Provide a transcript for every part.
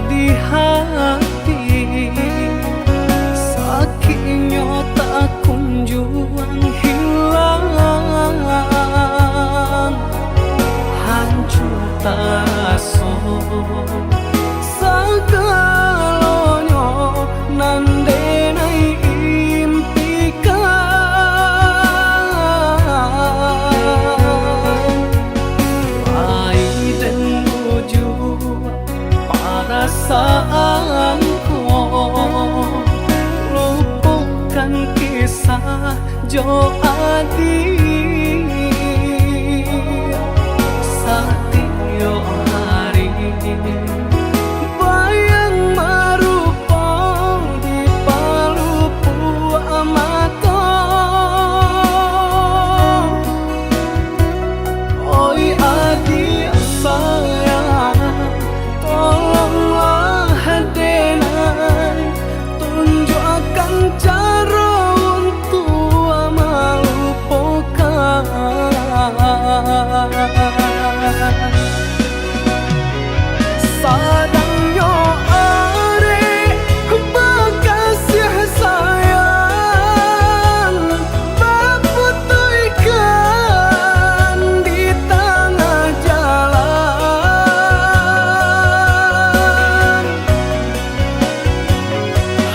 di hati, sakitnya tak kunjung hilang, hancur terasa segalanya nandenai impikan, dan menuju perasaanku, lupakan kisah Jo Adi Satyo hari bayang merupa di palupu mata. Oi Adi sayang, tolonglah denai tunjukkan cara untuk melupakan. Sadangnya are bekasih sayang, berputihkan di tengah jalan.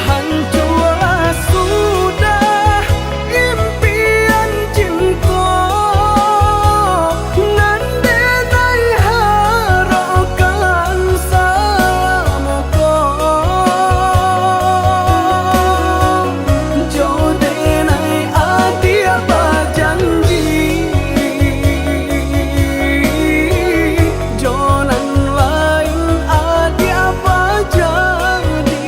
Hancurlah sudah impian cinta, nandenai harapkan selamaku. Jodenai adi berjanji, jonan lain adi jadi.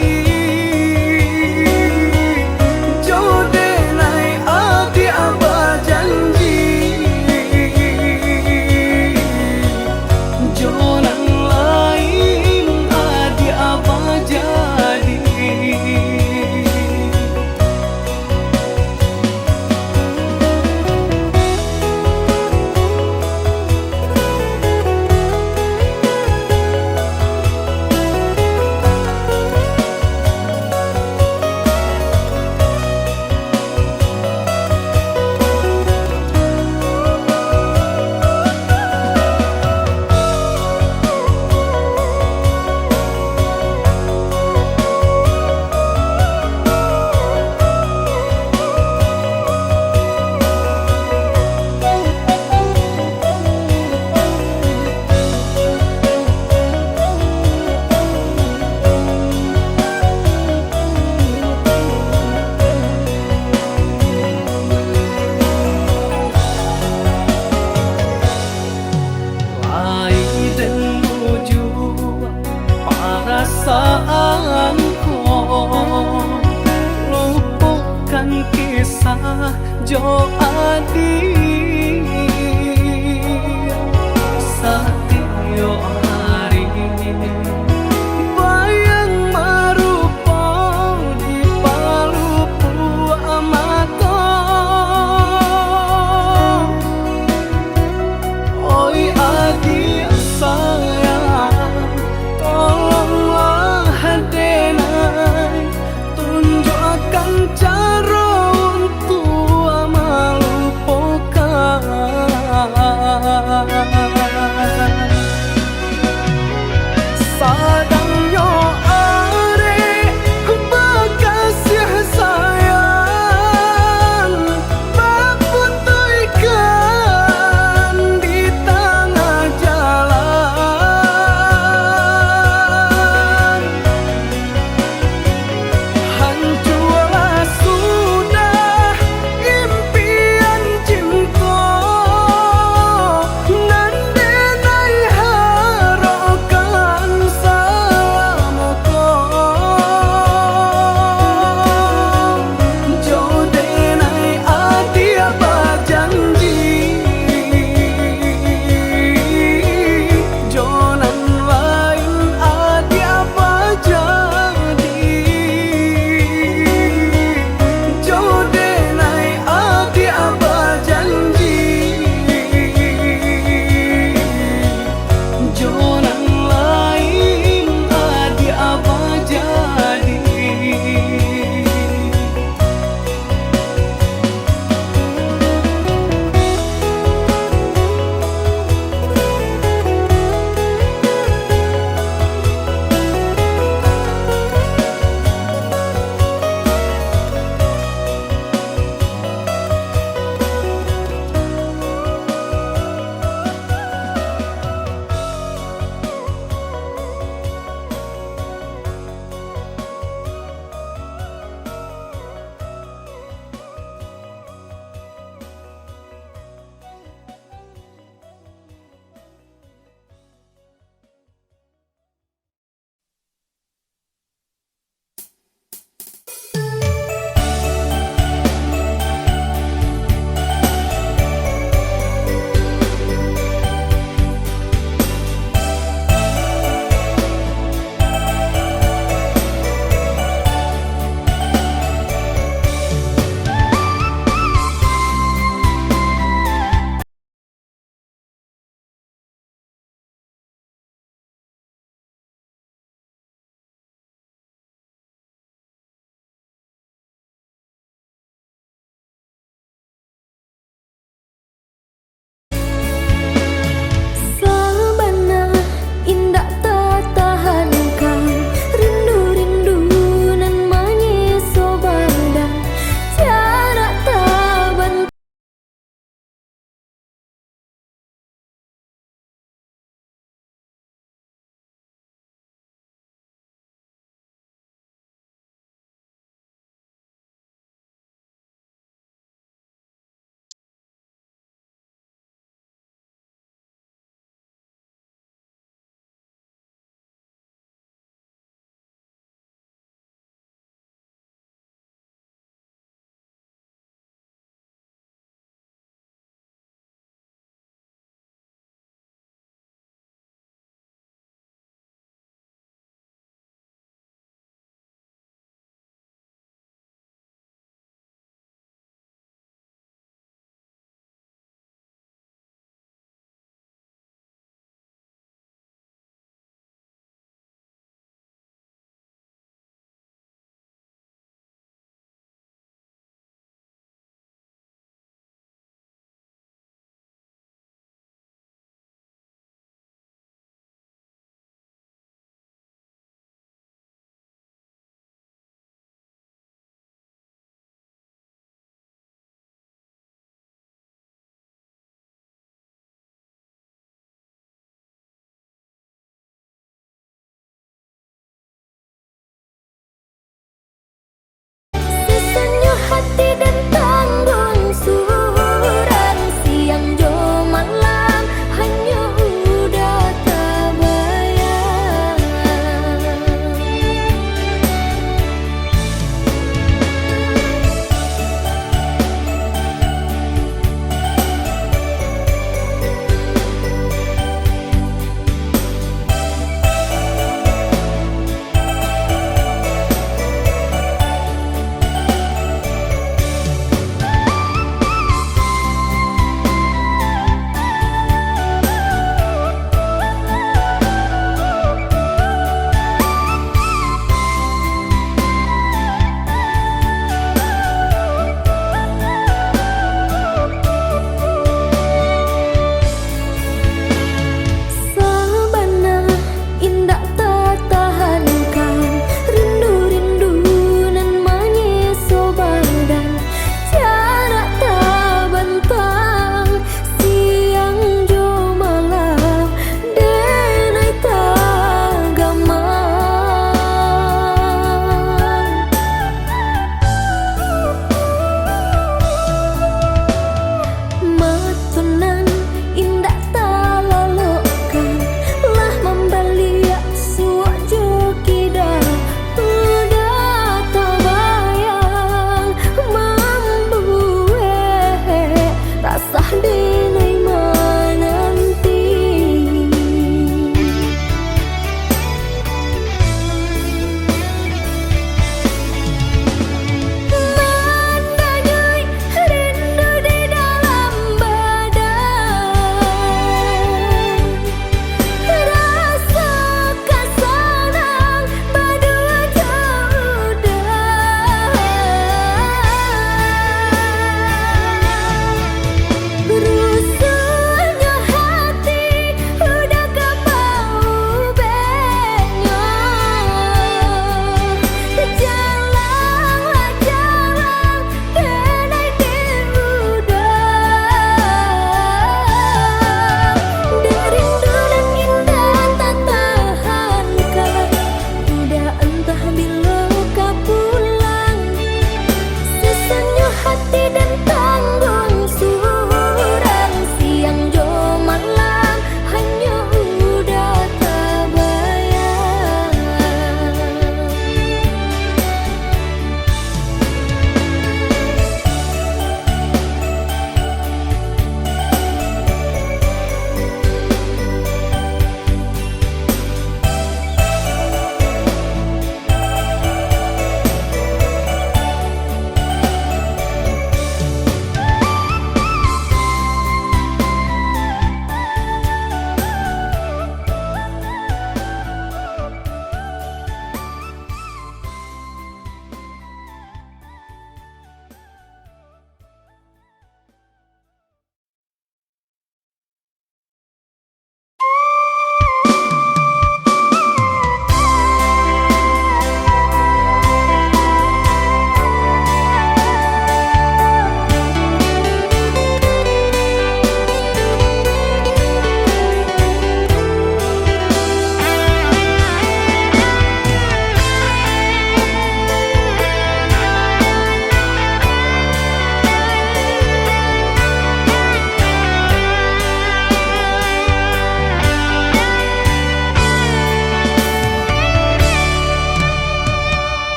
Jodenai adi berjanji, jonan lain adi jadi. Dan menuju perasaanku, lupakan kisah Jo Adi Satyo hari bayang merupa di palupu mata. Oi Adi sayang, tolonglah denai tunjukkan cara untuk melupakan.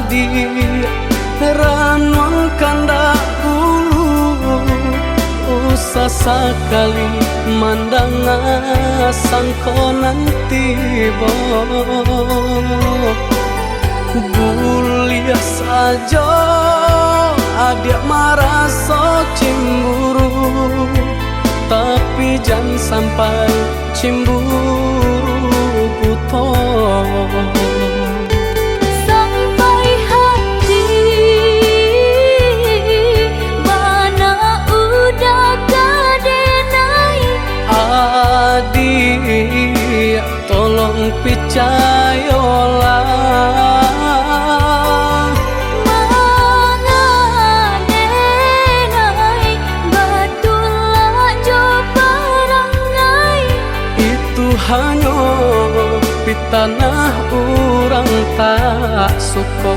adi ranong kandak ulu usah sekali mandang sangko nanti bulia saja adik merasa cemburu, tapi jangan sampai cemburu buta. Sampai hati mana udah kadenai adik tolong percayalah hanya di tanah orang tak suka.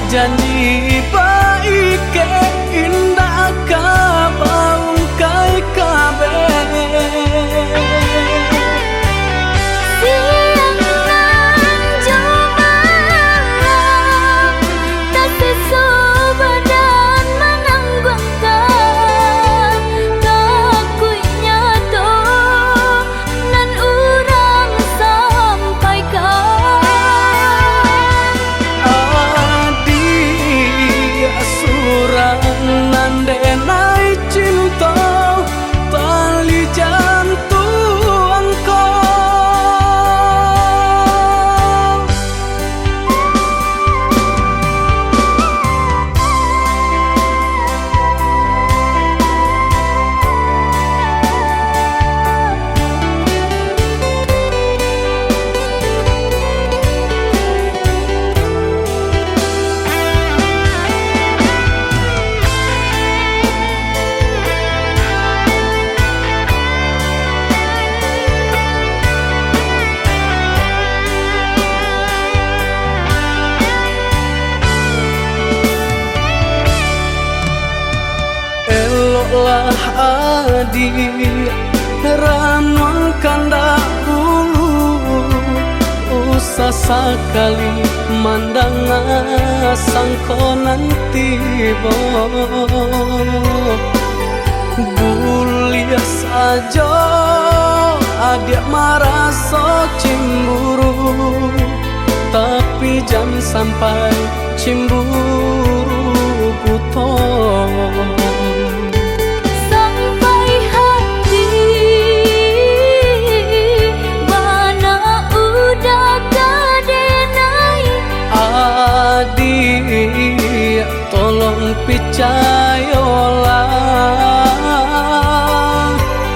Janji baik ke indah kabau kai kabe siang nan jomara tak sesubadan menanggungkan takunya to nan urang sampaikan nandenai cinta tali jantung lah adik ranong kandak ulu usah sekali mandang sangko nanti bulia saja adik merasa cemburu, tapi jangan sampai cemburu buta. Adik tolong percayalah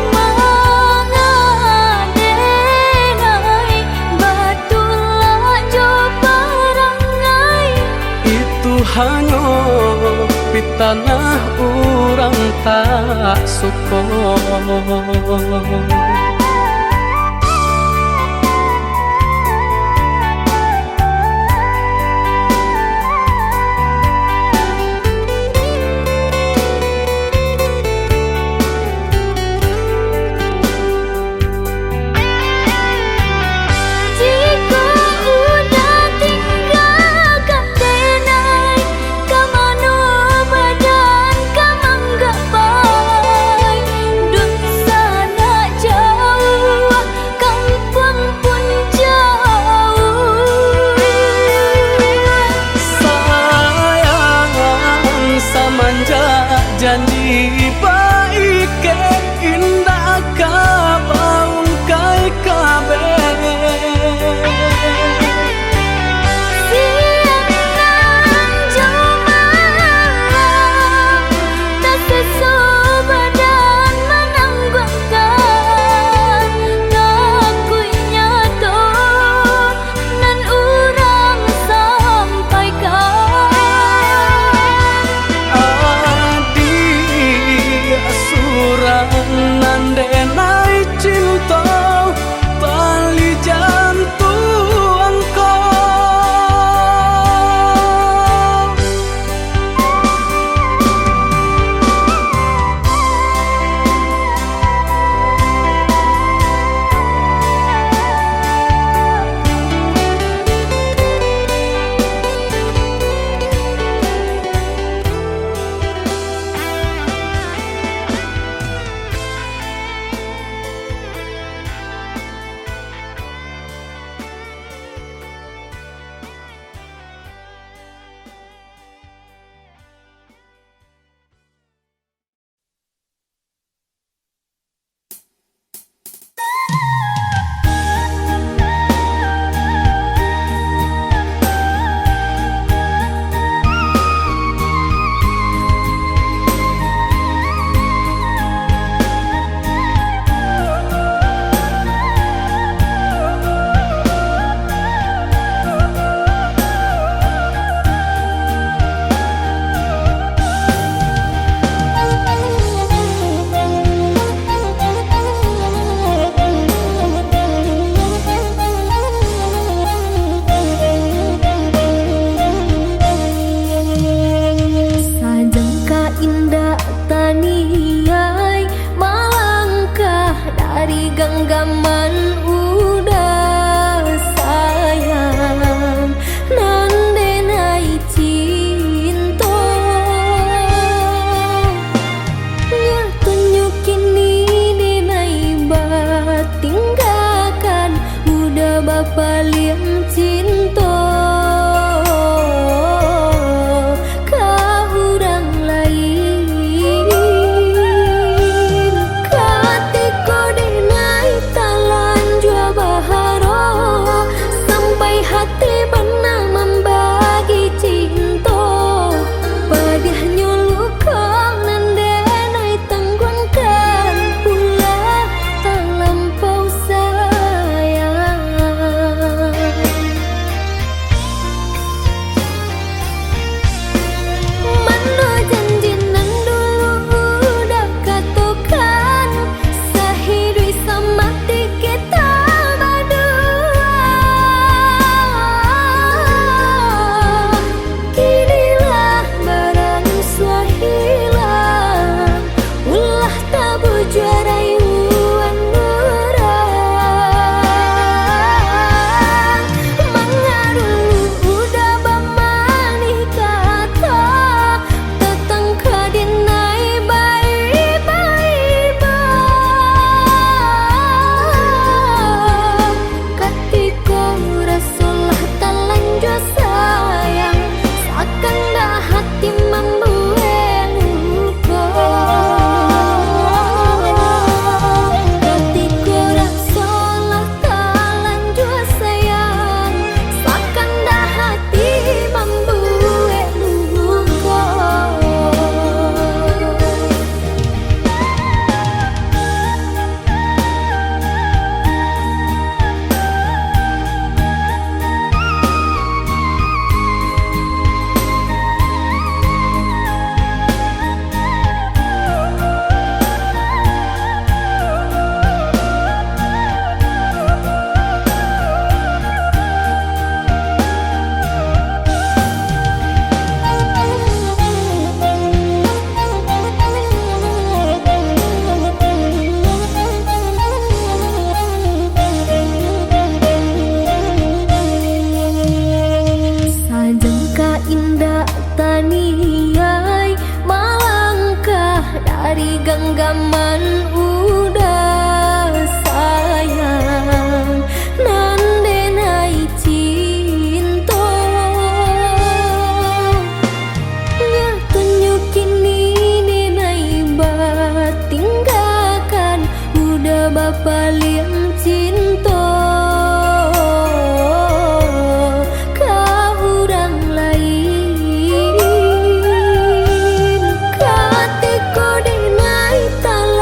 mangadenai batulah jo parangai itu hanya di tanah orang tak suka. Jauh bapa liang cinta ka urang lain katiko denai talan jua baharo sampai hati benar membagi cinta padahnya luka nandenai tanggungan pula tak lampau sayang mana janji nan dulu udah katakan sahidui sama kita berdua kinilah barang hilang ulah tak bujarai uan orang mengaruh udah bamani kata tetang kadinai baik-baik katiko rasulah talanjua sayang seakan dah hati membuat luka katiko rasulah talanjua sayang seakan dah hati membuat luka Sajengka indah taniai malangkah dari genggaman udah sayang nandenai cinta nya tunjukin ini denai tinggalkan udah bapa liang cinta katiko denai talan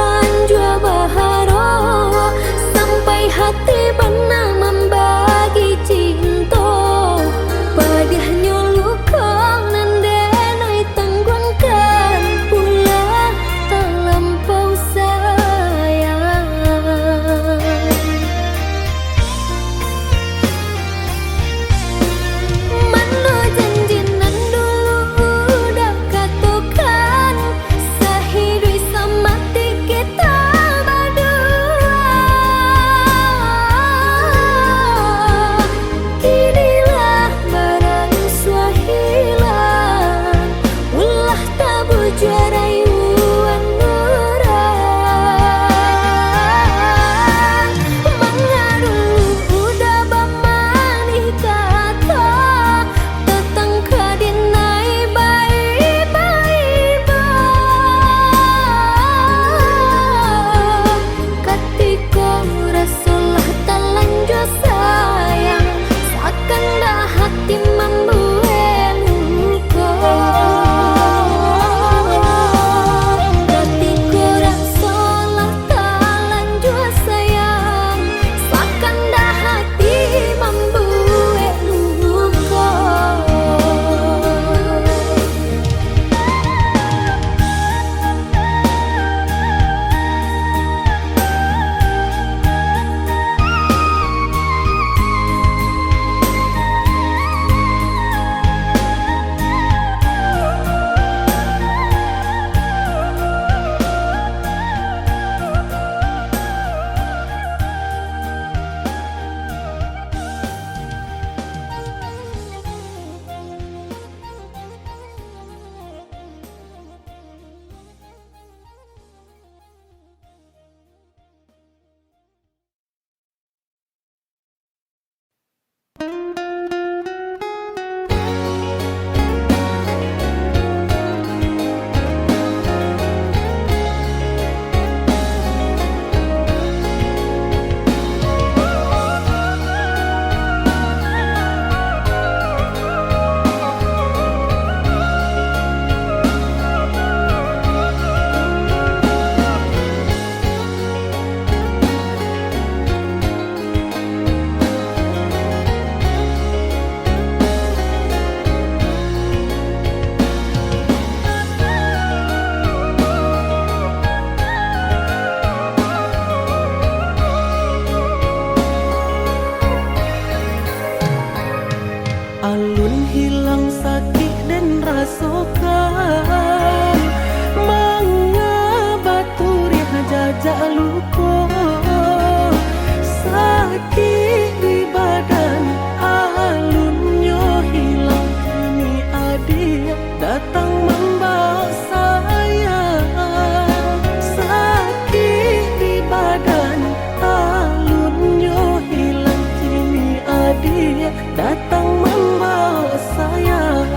dia datang membawa sayang.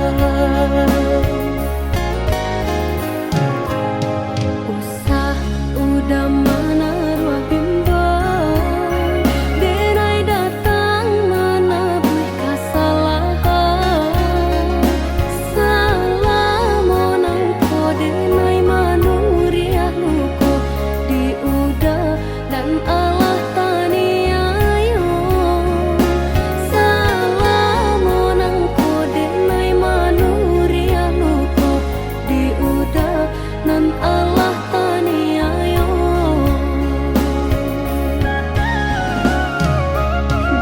Usah udah menaruh bimbang, denai datang menabui kesalahan. Salah monang ko denai manuriah luko diudah dan Allah taniayo. Salah monang ko denai manuriah luko diudah dan Allah taniayo.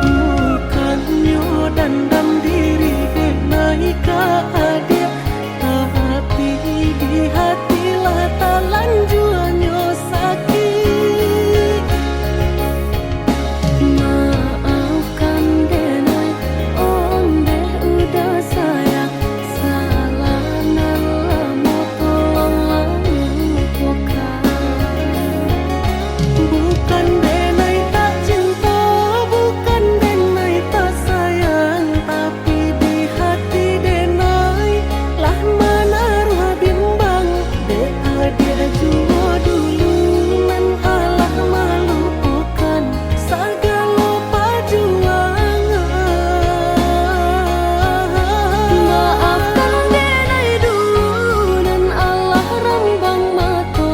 Bukannya dandam diri denai ka adia, tapi di hatilah talanjuannya sakit. Maafkan denai om deh udah sayang, salah nala mau tolonglah lupakan. Bukan denai tak cinta, bukan denai tak sayang, tapi di hati denai lah menaruh bimbang. Dia jua dulu nan Allah melupakan segala perjuangan. Maafkan denai dulu dan Allah rambang mata,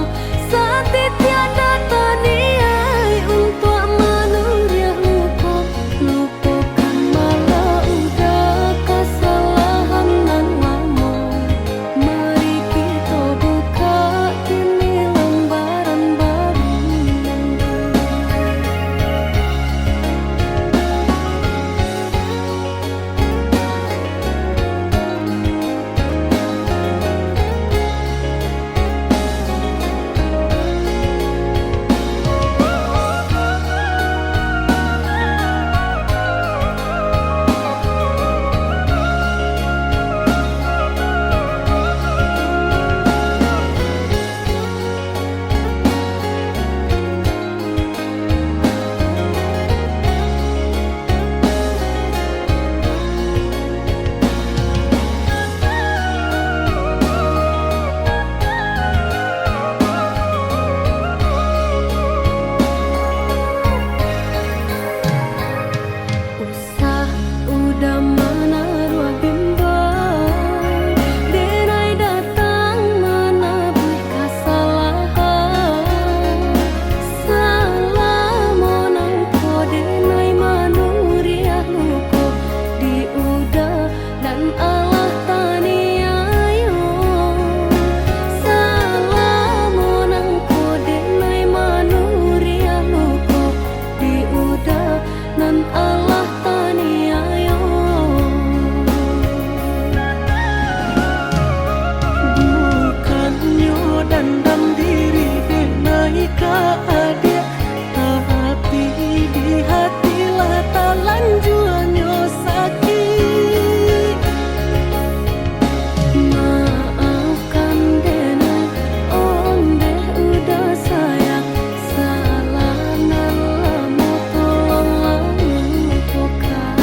sati tiada taniai untuk menuriah luka. Lupakan malah udah kesalahan nan lama. Mari kita buka kini lembaran baru. Usah udah menaruh bimbang, denai datang menabui kesalahan. Salah monang ko denai manuriah luko diudah dan Allah taniayo. Salah monang ko denai manuriah luko diudah dan Allah taniayo. Bukannya dandam diri denai ka adia, tapi di hatilah talanjuannya sakit. Maafkan denai om deh udah sayang, salah nala mau tolonglah lupakan.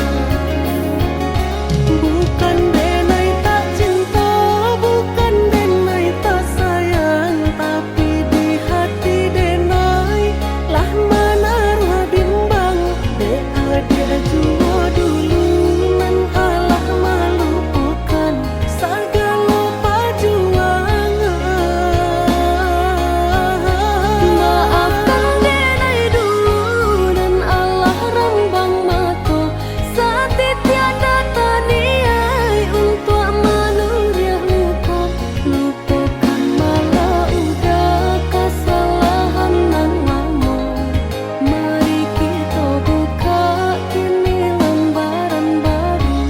Bukan denai tak cinta, bukan denai tak sayang, tapi di hati denai lah menaruh bimbang. Dia jua dulu nan Allah melupakan segala perjuangan. Maafkan denai dulu dan Allah rambang mata, sati tiada taniai untuk menuriah luka. Lupakan malah udah kesalahan nan lama. Mari kita buka kini lembaran baru.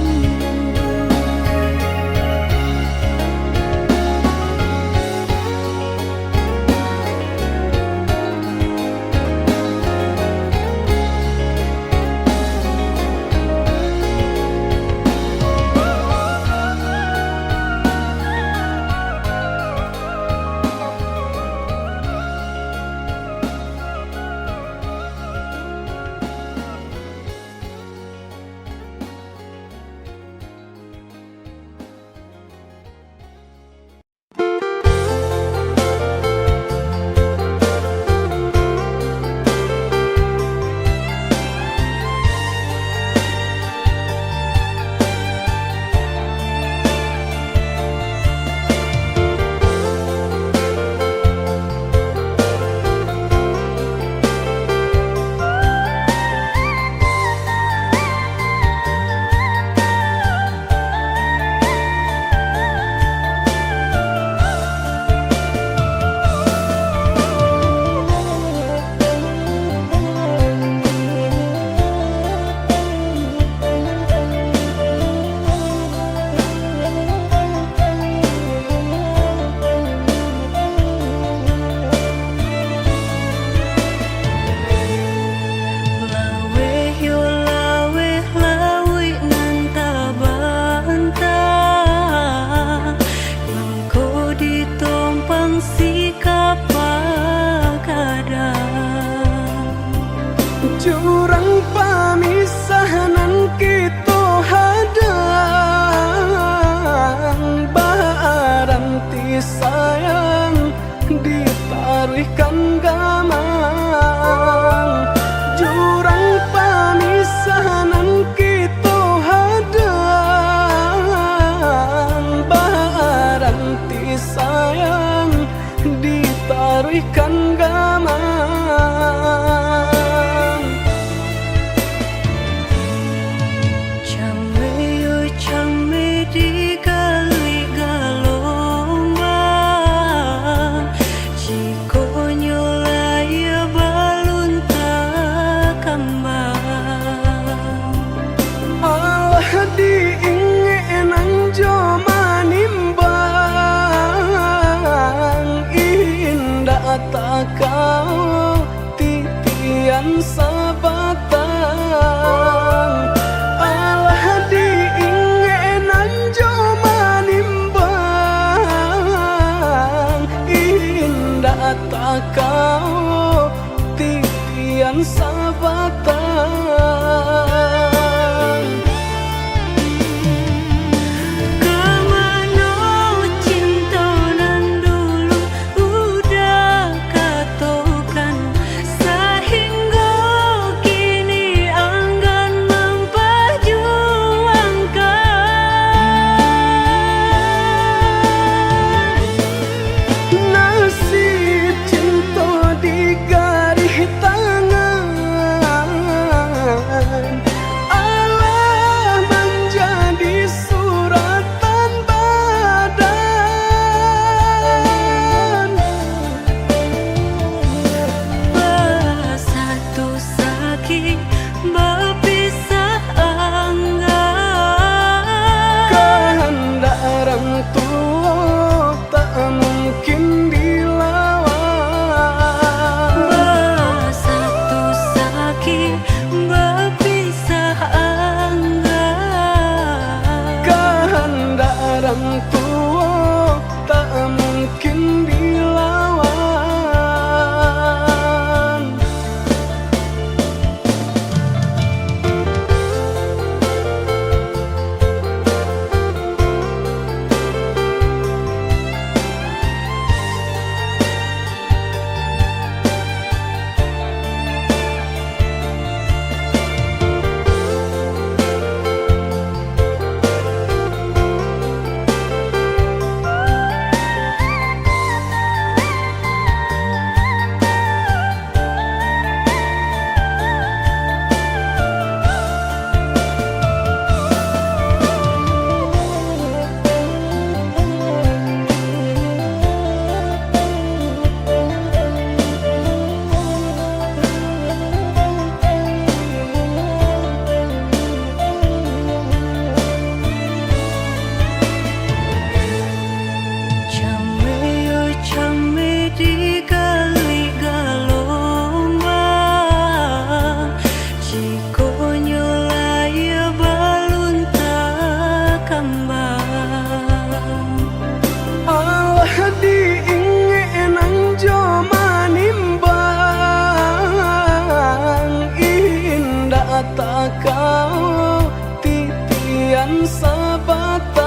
sabatang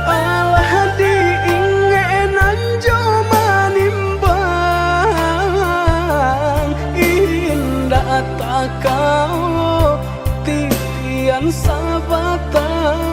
alah diingenan jo manimbang indah tak kau titian sabatang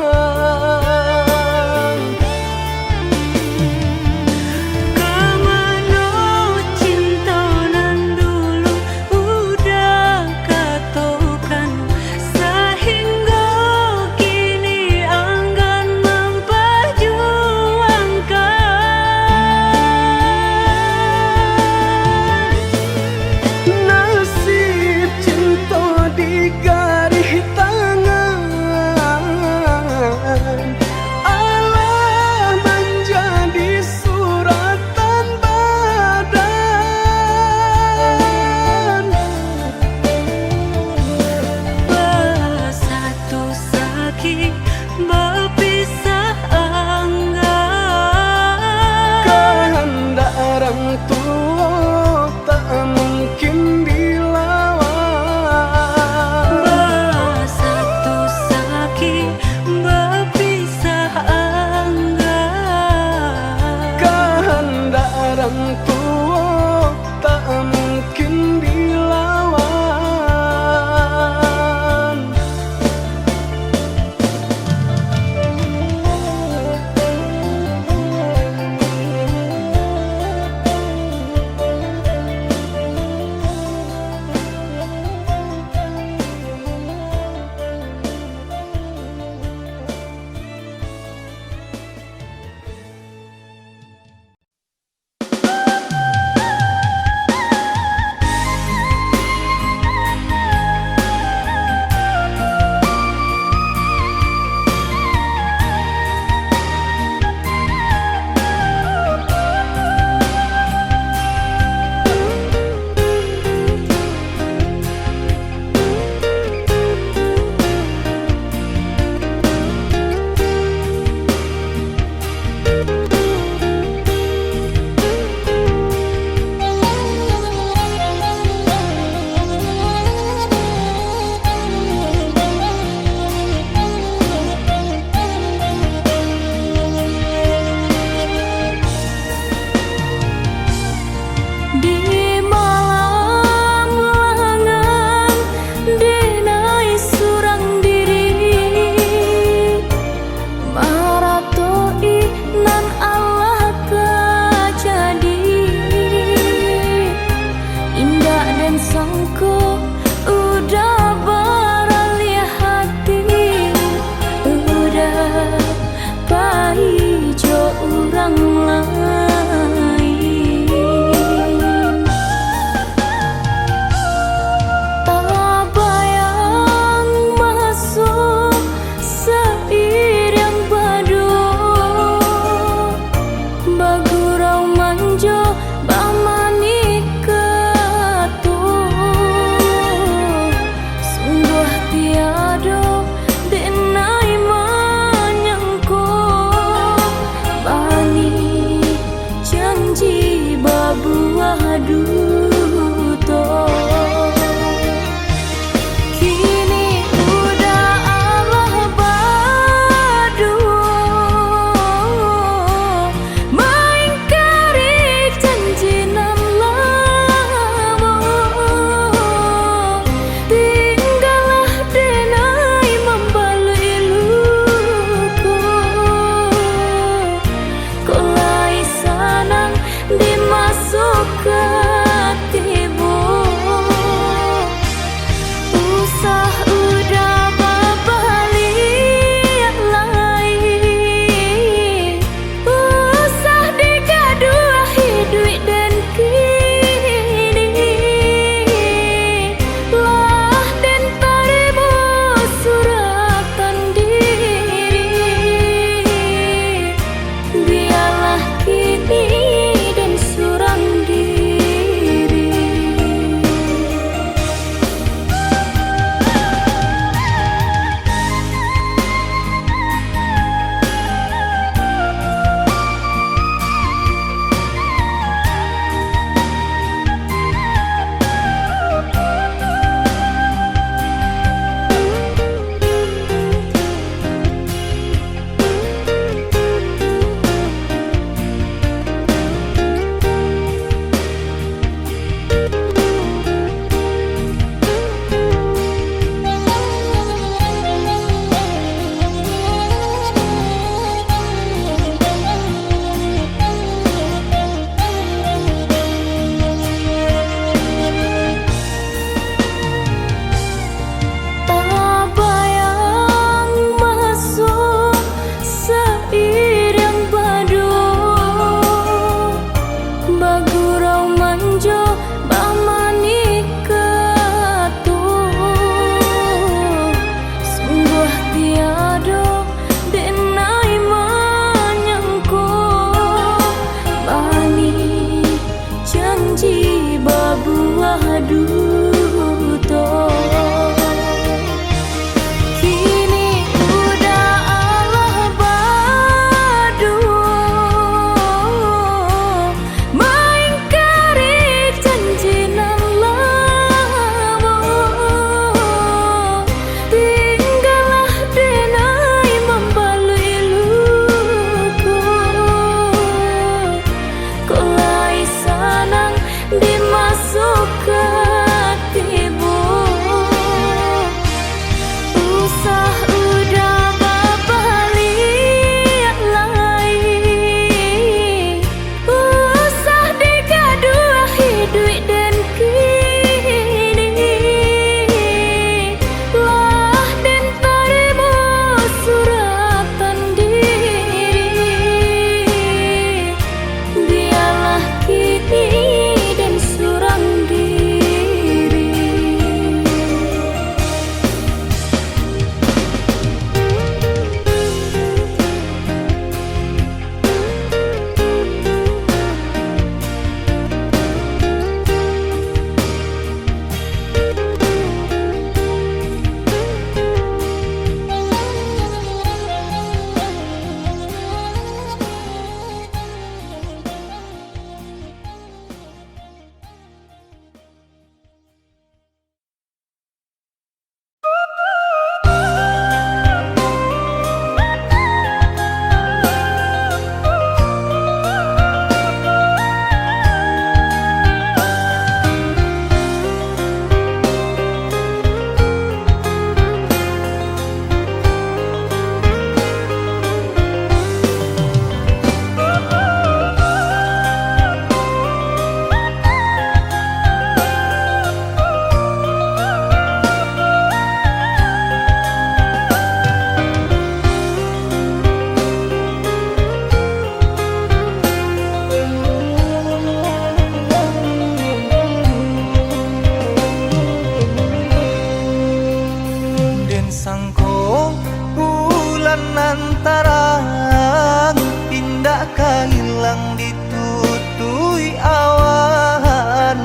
ko bulan antarang indah kahilang ditutui awan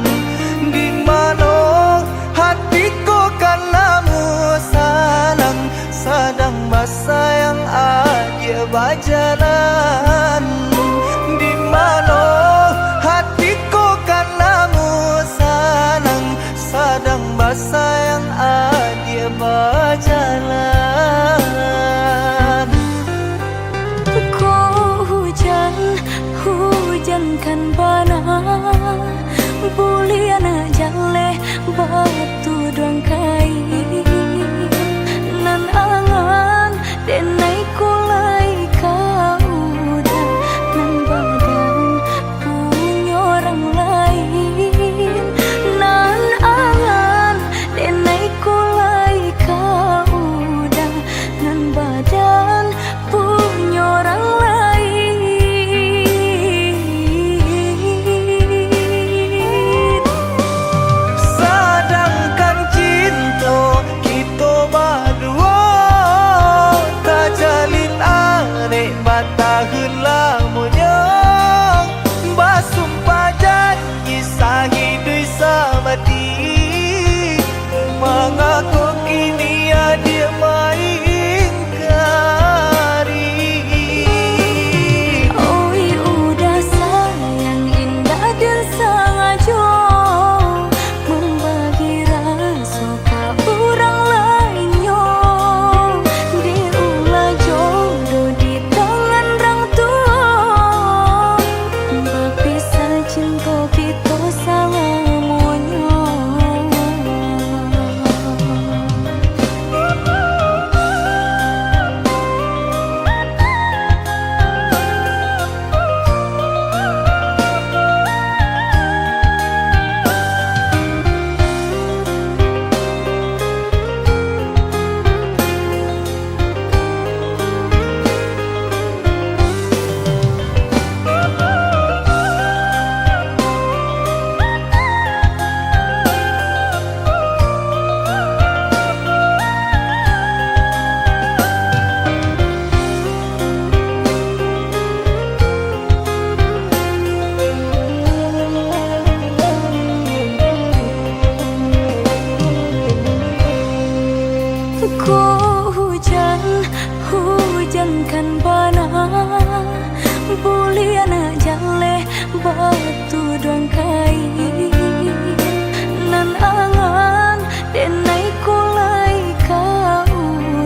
di mana hatiku kanamu salang sadang basayang aja bajalan di mana hatiku kanamu salang sadang basayang aja bajalan. Kau hujan, hujankan bana buliana jale batu doang kai nan angan denai kulai kau dah nan badan punya orang lain nan angan denai kulai kau dah nan badan punya orang lain. Sedangkan cinta kita berdua tak jalin arek bataheun lamunnya basumpah janji sahidui samati mengaku kini dia main kari. Oi udah sayang indah dan sengaja membagi rasa ke orang lainnya diulah jodoh di tangan orang tua berpisah cinta kita selamanya. Kau hujan, hujankan bana buliana jale batu doang kai nan angan denai kulai kau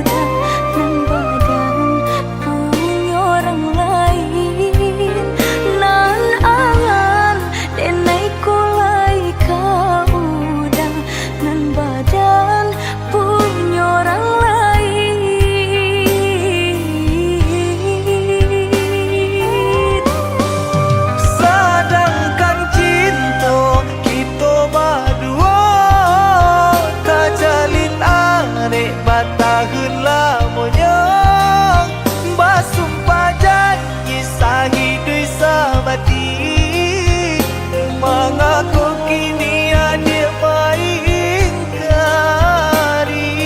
dah nan badan punya orang lain nan angan denai kulai kau dah nan badan punya orang lain. Sedangkan cinta kita berdua tak jalin arek bataheun lamunnya basumpah janji sahidui samati mengaku kini dia main kari.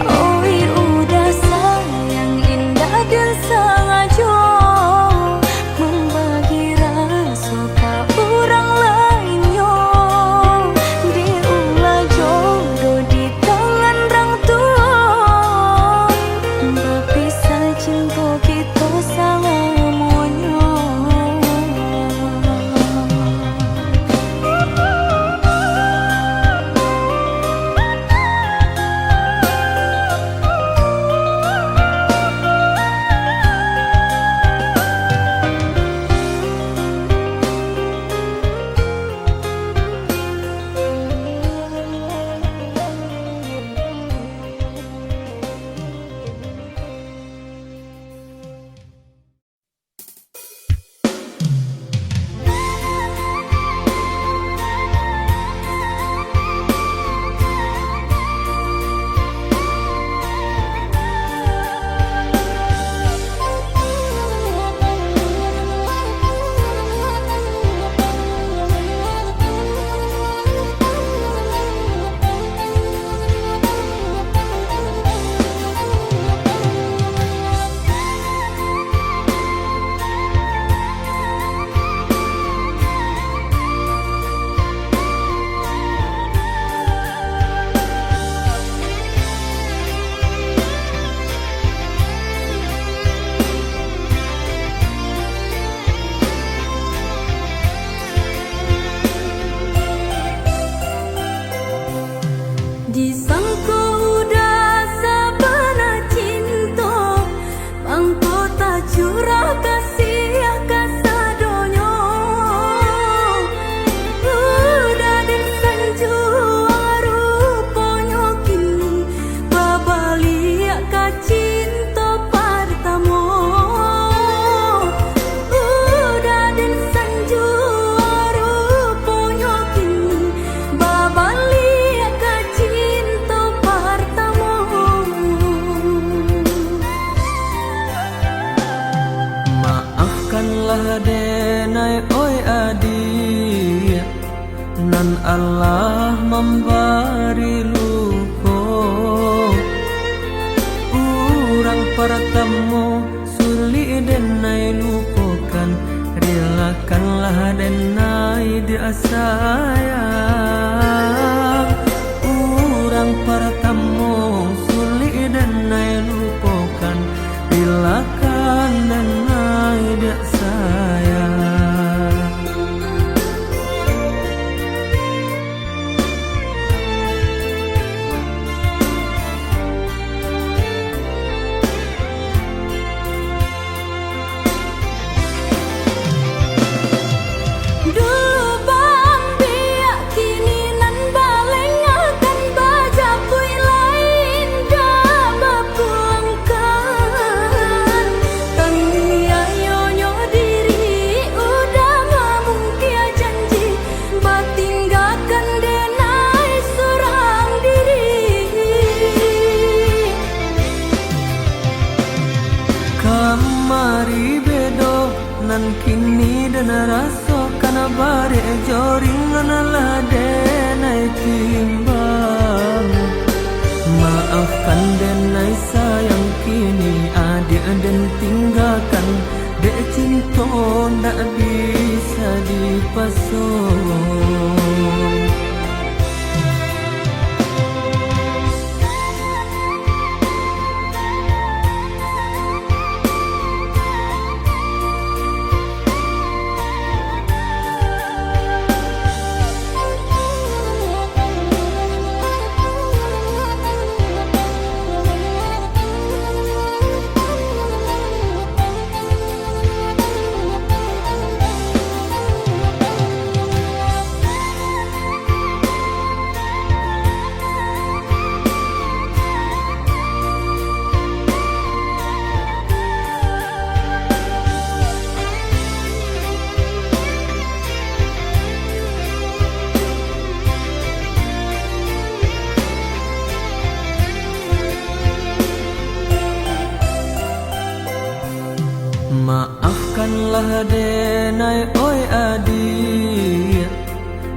Oi udah sayang indah dan sengaja membagi rasa ke orang lainnya diulah jodoh di tangan orang tua denai oi adi, nan Allah memberi luko. Urang pertemu suli denai lupakan, relakanlah denai dia sayang. Urang pertemu suli denai lupakan, relakan denai dia sayang. Kamari bedo nan kini dan raso kana bare joring lah denai timbang. Maafkan denai sayang kini adik dan tinggalkan, dek cinta ndak bisa dipasung. Maafkanlah denai oi adi,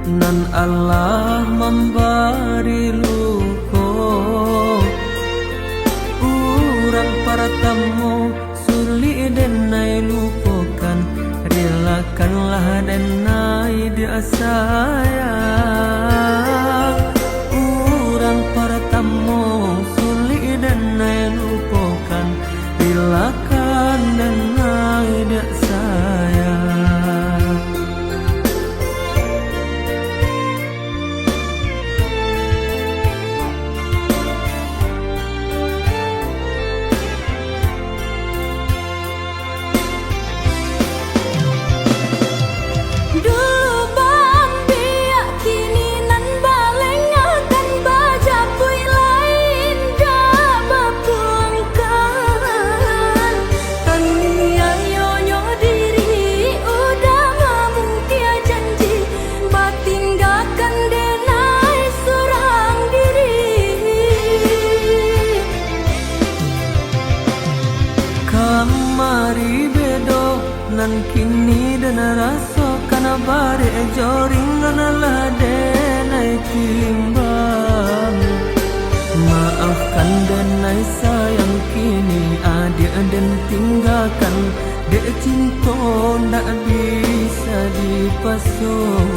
nan Allah memberi luko. Urang pertemu suli denai lupakan, relakanlah denai dia sayang. Urang pertemu suli denai lupakan, relakan denai dia sayang. Kamari bedo nan kini dan raso kana bare joring lah denai timbang. Maafkan denai sayang kini adik dan tinggalkan, dek cinta ndak bisa dipasung.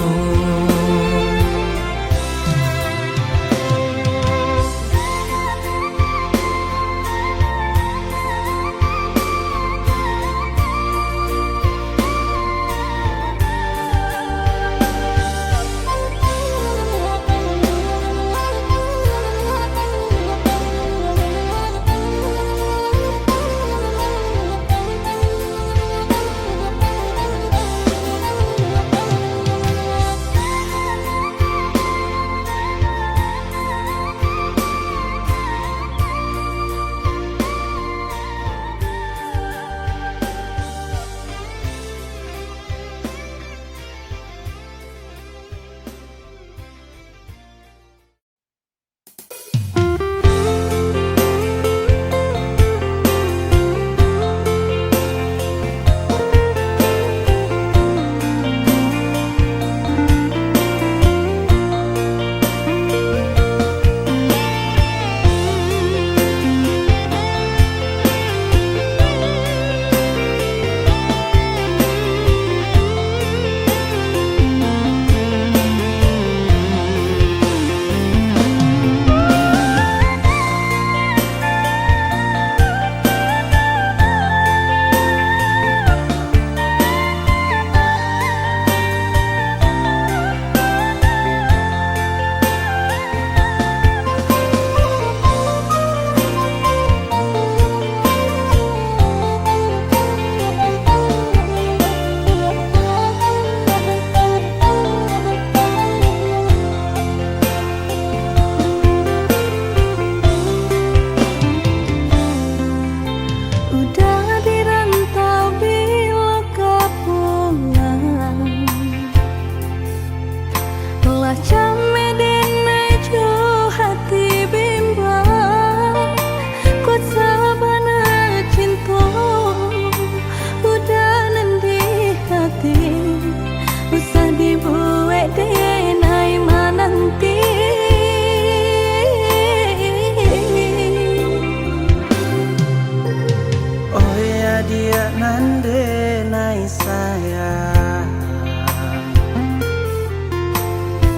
nande nai sayang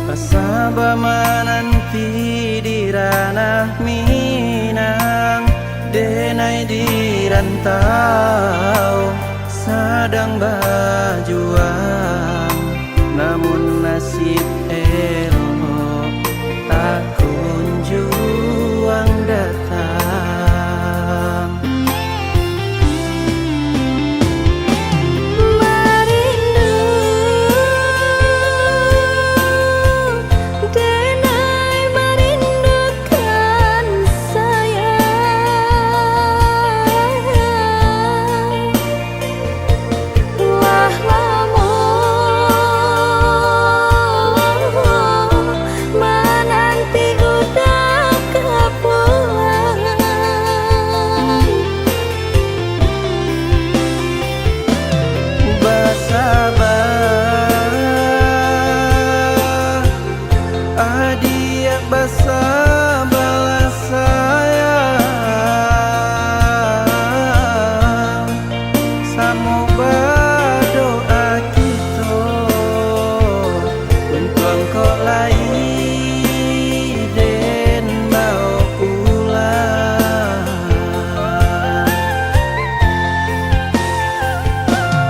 Pasaba menanti di ranah Minang Denai di rantau sedang berjuang Namun nasib elok tak kunjung datang Merindu denai merindukan sayang Wah lamun menanti udah kepulang Bersabar adia bersabarlah sayang Samo berdoa kita Untuk engkau lain dan mau pulang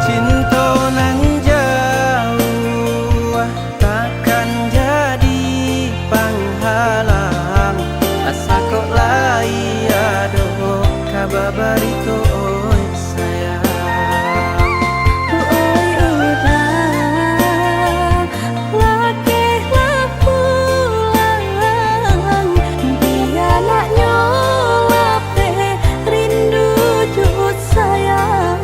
Cinta nan jauh takkan jadi penghalang Asa kok lai aduh kabar barito oi sayang Oi udah lakeh pulang Dia nak nyolap rindu jut sayang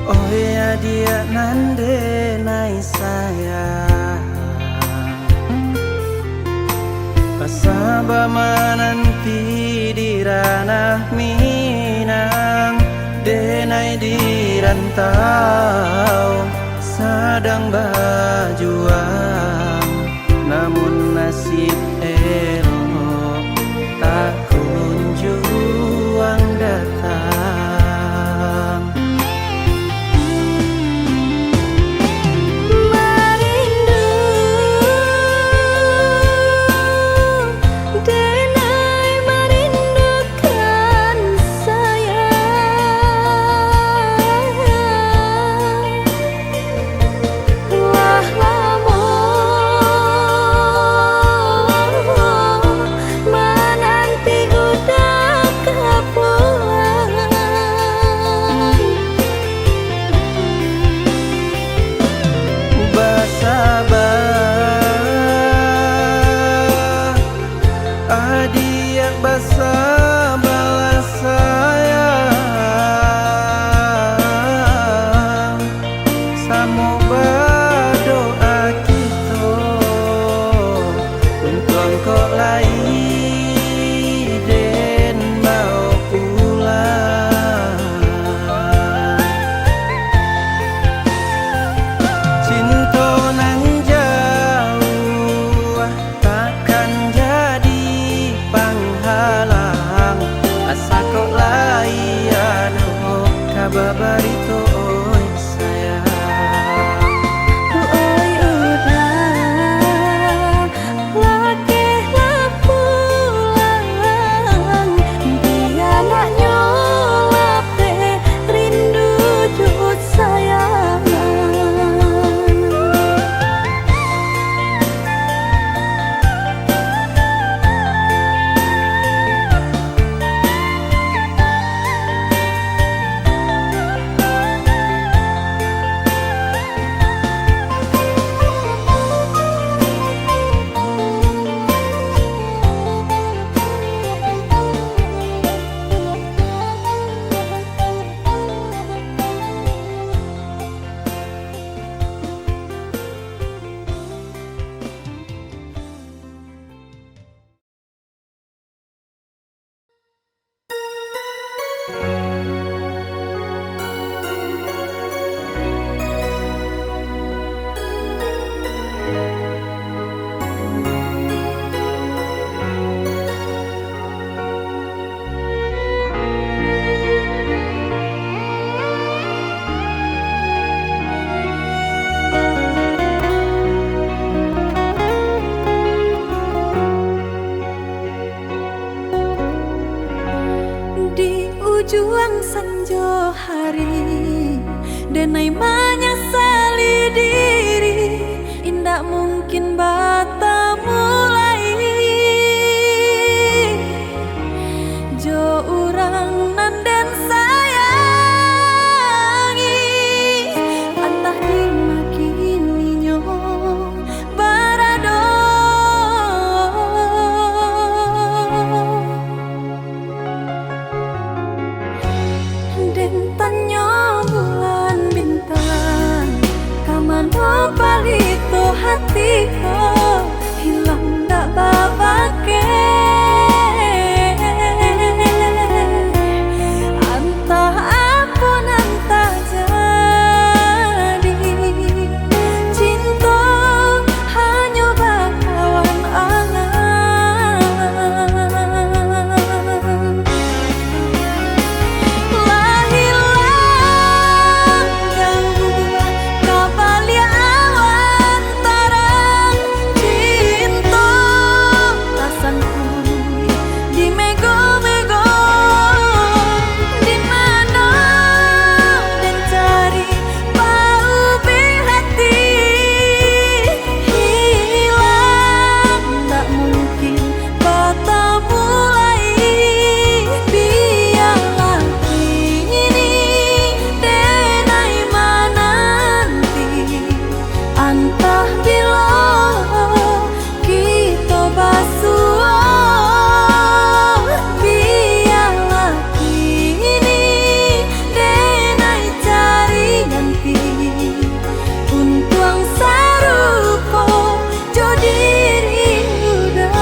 Oh ya dia nande nai sayang Pasaba menanti di ranah Minang Denai di rantau sedang berjuang Namun nasib elok tak kunjung datang Merindu denai merindukan sayang Wah lamun menanti udah kepulang Bersabar adia bersabarlah sayang Samo berdoa kita Untuk engkau lain dan mau pulang Cinta nan jauh takkan jadi penghalang hatiku hilang tak babake. Entah apa nan tak jadi, cinta hanya bakawan angan. Lah hilang jauh kabalia awan tarang, cinta rasanku di mego-mego. Di mana dan cari bau hati, hilang tak mungkin bertemu lagi. Biarlah kini denai menanti, entah bila kita basuh. Biarlah kini denai cari ganti, untung saruko jodiri udah.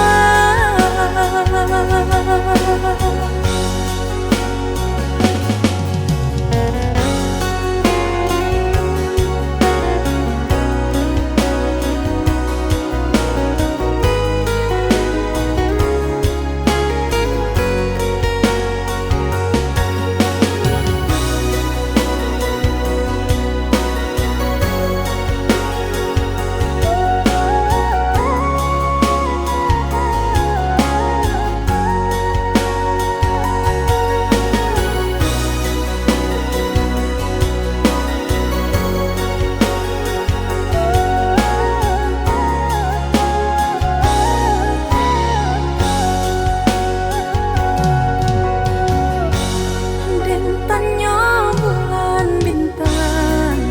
Dentannya bulan bintang,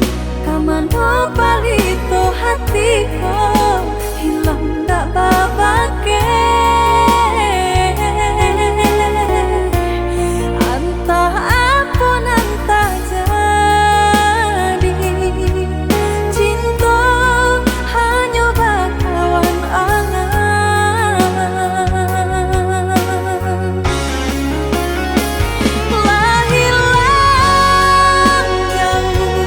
kamano palito hatiku hilang tak babake. Entah apa nan tak jadi, cinta hanya bakawan angan. Lah hilang jauh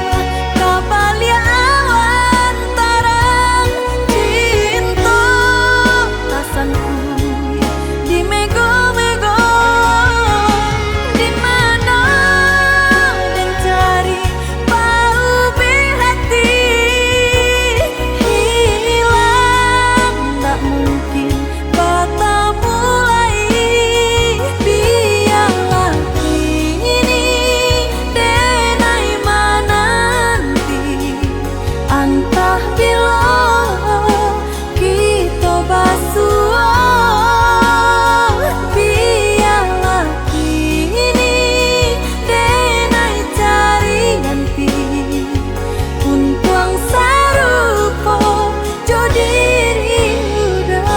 kabalia awan tarang, cinta rasanku di mego-mego. Di mana dan cari bau hati, hilang tak mungkin bertemu lagi. Biarlah kini denai menanti, entah bila kita basuh. Biarlah kini denai cari ganti, untung saruko jodiri udah.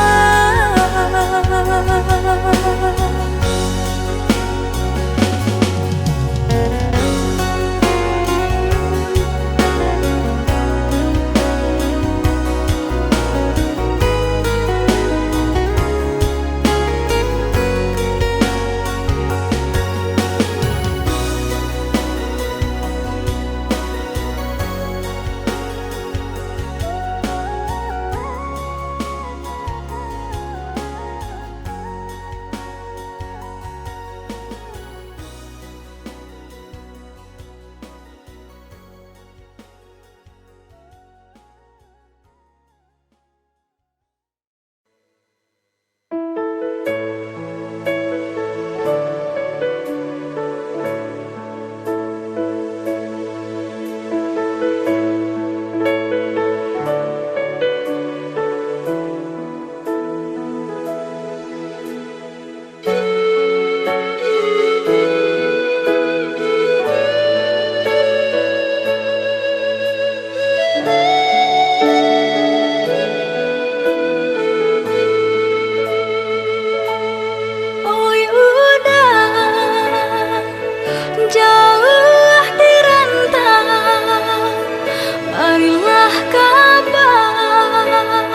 Marilah kabar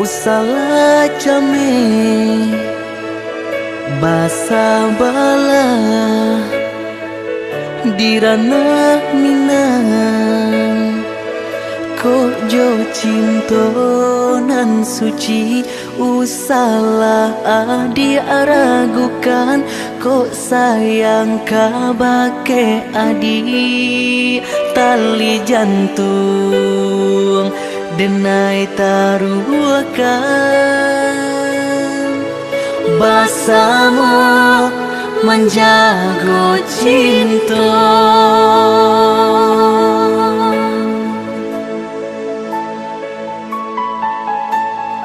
salah came basa bala di ranah minang kok jo cinto nan suci usalah adi ragukan kok sayang kabake adi tali jantung denai taruhkan basamu menjago cinta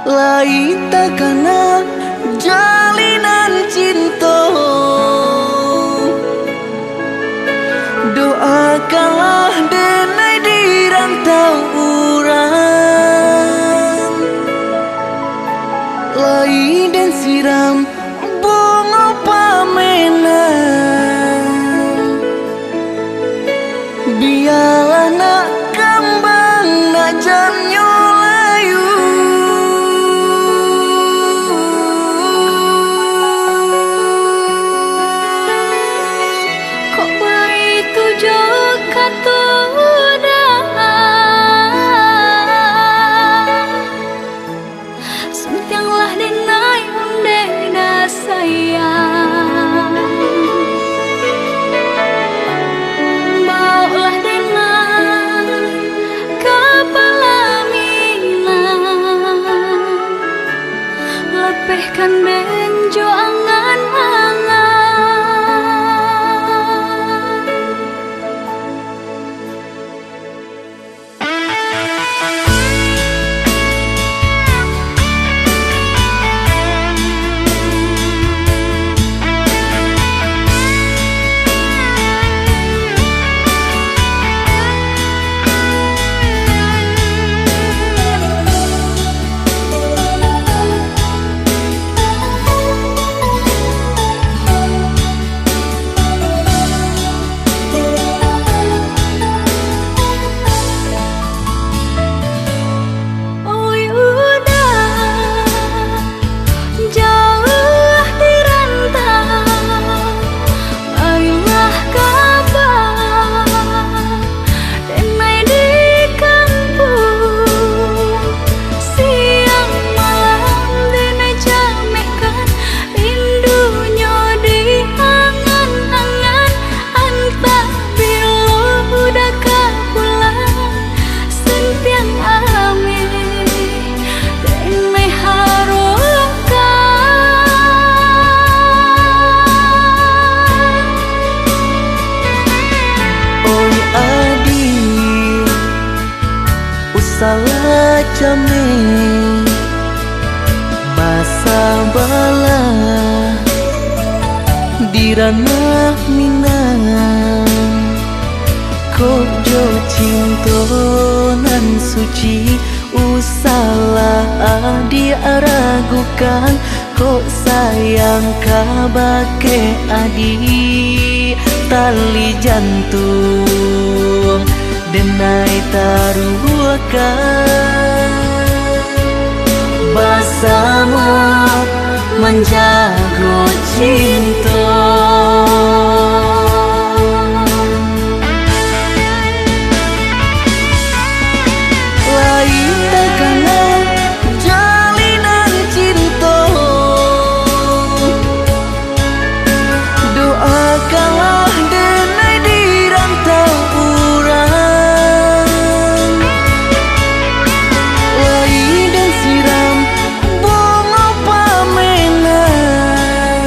lain takana jalinan cinta doakanlah denai di rantau urang lain dan siram bunga pamenang biarlah nak kembang nak janyo layu kok begitu juga sentianglah denai undena sayang bawalah denai kepala minang lepehkan benjo angan-angan salah came basa bala di ranah minang kok jo cinto nan suci usalah adi ragukan kok sayang kabake adi tali jantung denai taruhkan basamu menjago cinta lain takana jalinan cinta doakanlah denai di rantau urang lain dan siram bunga pamenang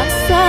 rasa